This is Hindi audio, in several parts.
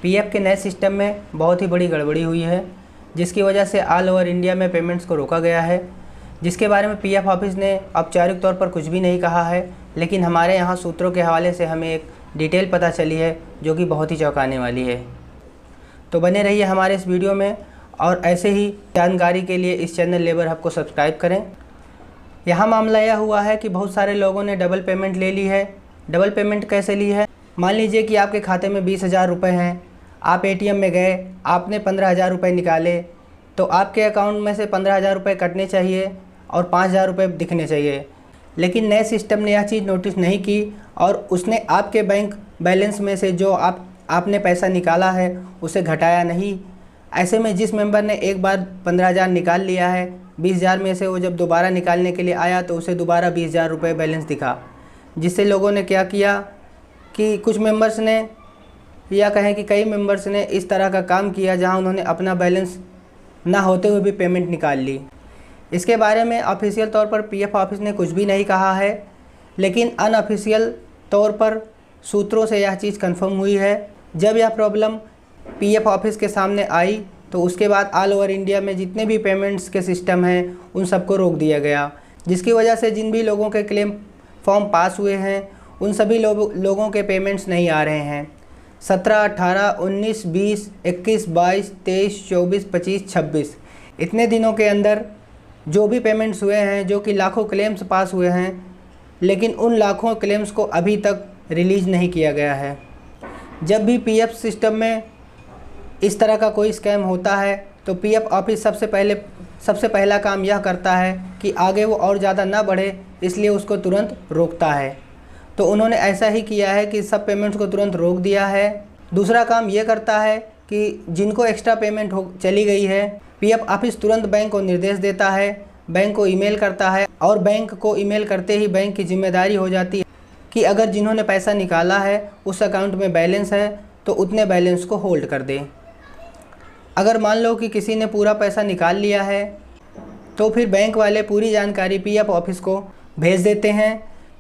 पीएफ के नए सिस्टम में बहुत ही बड़ी गड़बड़ी हुई है, जिसकी वजह से ऑल ओवर इंडिया में पेमेंट्स को रोका गया है, जिसके बारे में पीएफ ऑफिस ने औपचारिक तौर पर कुछ भी नहीं कहा है। लेकिन हमारे यहाँ सूत्रों के हवाले से हमें एक डिटेल पता चली है जो कि बहुत ही चौंकाने वाली है। तो बने रहिए हमारे इस वीडियो में और ऐसे ही जानकारी के लिए इस चैनल लेबर हब को सब्सक्राइब करें। यहाँ मामला यह हुआ है कि बहुत सारे लोगों ने डबल पेमेंट ले ली है। डबल पेमेंट कैसे ली है? मान लीजिए कि आपके खाते में 20,000 रुपये हैं, आप एटीएम में गए, आपने 15,000 रुपये निकाले, तो आपके अकाउंट में से 15,000 रुपये कटने चाहिए और 5,000 रुपये दिखने चाहिए। लेकिन नए सिस्टम ने यह चीज़ नोटिस नहीं की और उसने आपके बैंक बैलेंस में से जो आपने पैसा निकाला है उसे घटाया नहीं। ऐसे में जिस मेंबर ने एक बार 15,000 निकाल लिया है, 20,000 में से वो जब दोबारा निकालने के लिए आया तो उसे दोबारा 20,000 रुपये बैलेंस दिखा, जिससे लोगों ने क्या किया कि कुछ मेंबर्स ने या कहें कि कई मेंबर्स ने इस तरह का काम किया जहां उन्होंने अपना बैलेंस ना होते हुए भी पेमेंट निकाल ली। इसके बारे में ऑफिशियल तौर पर पीएफ ऑफिस ने कुछ भी नहीं कहा है, लेकिन अनऑफिशियल तौर पर सूत्रों से यह चीज़ कंफर्म हुई है। जब यह प्रॉब्लम पीएफ ऑफिस के सामने आई तो उसके बाद ऑल ओवर इंडिया में जितने भी पेमेंट्स के सिस्टम हैं उन सबको रोक दिया गया, जिसकी वजह से जिन भी लोगों के क्लेम फॉर्म पास हुए हैं उन सभी लोगों के पेमेंट्स नहीं आ रहे हैं। 17, 18, 19, 20, 21, 22, 23, 24, 25, 26 इतने दिनों के अंदर जो भी पेमेंट्स हुए हैं, जो कि लाखों क्लेम्स पास हुए हैं, लेकिन उन लाखों क्लेम्स को अभी तक रिलीज़ नहीं किया गया है। जब भी पीएफ सिस्टम में इस तरह का कोई स्कैम होता है तो पीएफ ऑफिस सबसे पहला काम यह करता है कि आगे वो और ज़्यादा ना बढ़े, इसलिए उसको तुरंत रोकता है। तो उन्होंने ऐसा ही किया है कि सब पेमेंट्स को तुरंत रोक दिया है। दूसरा काम ये करता है कि जिनको एक्स्ट्रा पेमेंट चली गई है, पीएफ ऑफिस तुरंत बैंक को निर्देश देता है, बैंक को ईमेल करता है और बैंक को ईमेल करते ही बैंक की जिम्मेदारी हो जाती है कि अगर जिन्होंने पैसा निकाला है उस अकाउंट में बैलेंस है तो उतने बैलेंस को होल्ड कर दे। अगर मान लो कि किसी ने पूरा पैसा निकाल लिया है तो फिर बैंक वाले पूरी जानकारी पीएफ ऑफिस को भेज देते हैं।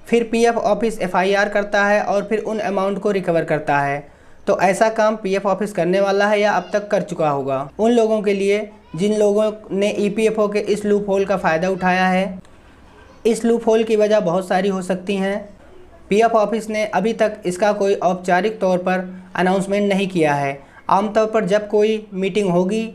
फिर पीएफ ऑफिस एफआईआर करता है और फिर उन अमाउंट को रिकवर करता है। तो ऐसा काम पीएफ ऑफिस करने वाला है या अब तक कर चुका होगा उन लोगों के लिए जिन लोगों ने ईपीएफओ के इस लूप होल का फ़ायदा उठाया है। इस लूप होल की वजह बहुत सारी हो सकती हैं। पीएफ ऑफिस ने अभी तक इसका कोई औपचारिक तौर पर अनाउंसमेंट नहीं किया है। आमतौर पर जब कोई मीटिंग होगी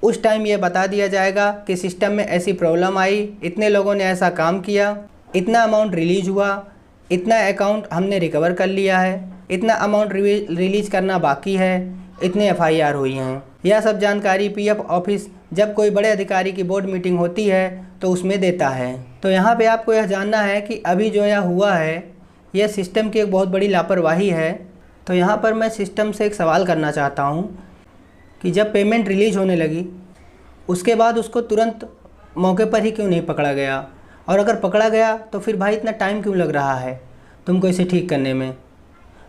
उस टाइम ये बता दिया जाएगा कि सिस्टम में ऐसी प्रॉब्लम आई, इतने लोगों ने ऐसा काम किया, इतना अमाउंट रिलीज़ हुआ, इतना अकाउंट हमने रिकवर कर लिया है, इतना अमाउंट रिलीज़ करना बाकी है, इतने एफआईआर हुई हैं। यह सब जानकारी पीएफ ऑफिस जब कोई बड़े अधिकारी की बोर्ड मीटिंग होती है तो उसमें देता है। तो यहाँ पे आपको यह जानना है कि अभी जो यह हुआ है यह सिस्टम की एक बहुत बड़ी लापरवाही है। तो यहाँ पर मैं सिस्टम से एक सवाल करना चाहता हूँ कि जब पेमेंट रिलीज़ होने लगी उसके बाद उसको तुरंत मौके पर ही क्यों नहीं पकड़ा गया, और अगर पकड़ा गया तो फिर भाई इतना टाइम क्यों लग रहा है तुमको इसे ठीक करने में?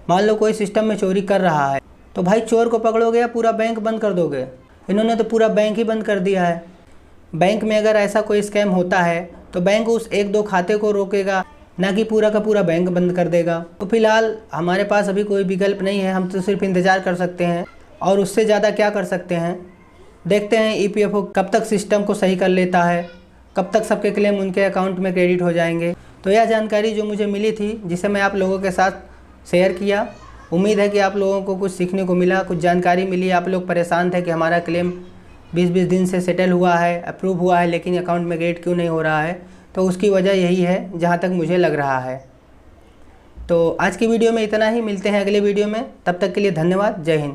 मान लो कोई सिस्टम में चोरी कर रहा है तो भाई चोर को पकड़ोगे या पूरा बैंक बंद कर दोगे? इन्होंने तो पूरा बैंक ही बंद कर दिया है। बैंक में अगर ऐसा कोई स्कैम होता है तो बैंक उस 1-2 खाते को रोकेगा, ना कि पूरा का पूरा बैंक बंद कर देगा। तो फिलहाल हमारे पास अभी कोई विकल्प नहीं है, हम तो सिर्फ इंतज़ार कर सकते हैं और उससे ज़्यादा क्या कर सकते हैं। देखते हैं ईपीएफओ कब तक सिस्टम को सही कर लेता है, कब तक सबके क्लेम उनके अकाउंट में क्रेडिट हो जाएंगे। तो यह जानकारी जो मुझे मिली थी, जिसे मैं आप लोगों के साथ शेयर किया, उम्मीद है कि आप लोगों को कुछ सीखने को मिला, कुछ जानकारी मिली। आप लोग परेशान थे कि हमारा क्लेम 20-20 दिन से सेटल हुआ है, अप्रूव हुआ है, लेकिन अकाउंट में क्रेडिट क्यों नहीं हो रहा है। तो उसकी वजह यही है जहाँ तक मुझे लग रहा है। तो आज की वीडियो में इतना ही, मिलते हैं अगले वीडियो में, तब तक के लिए धन्यवाद। जय हिंद।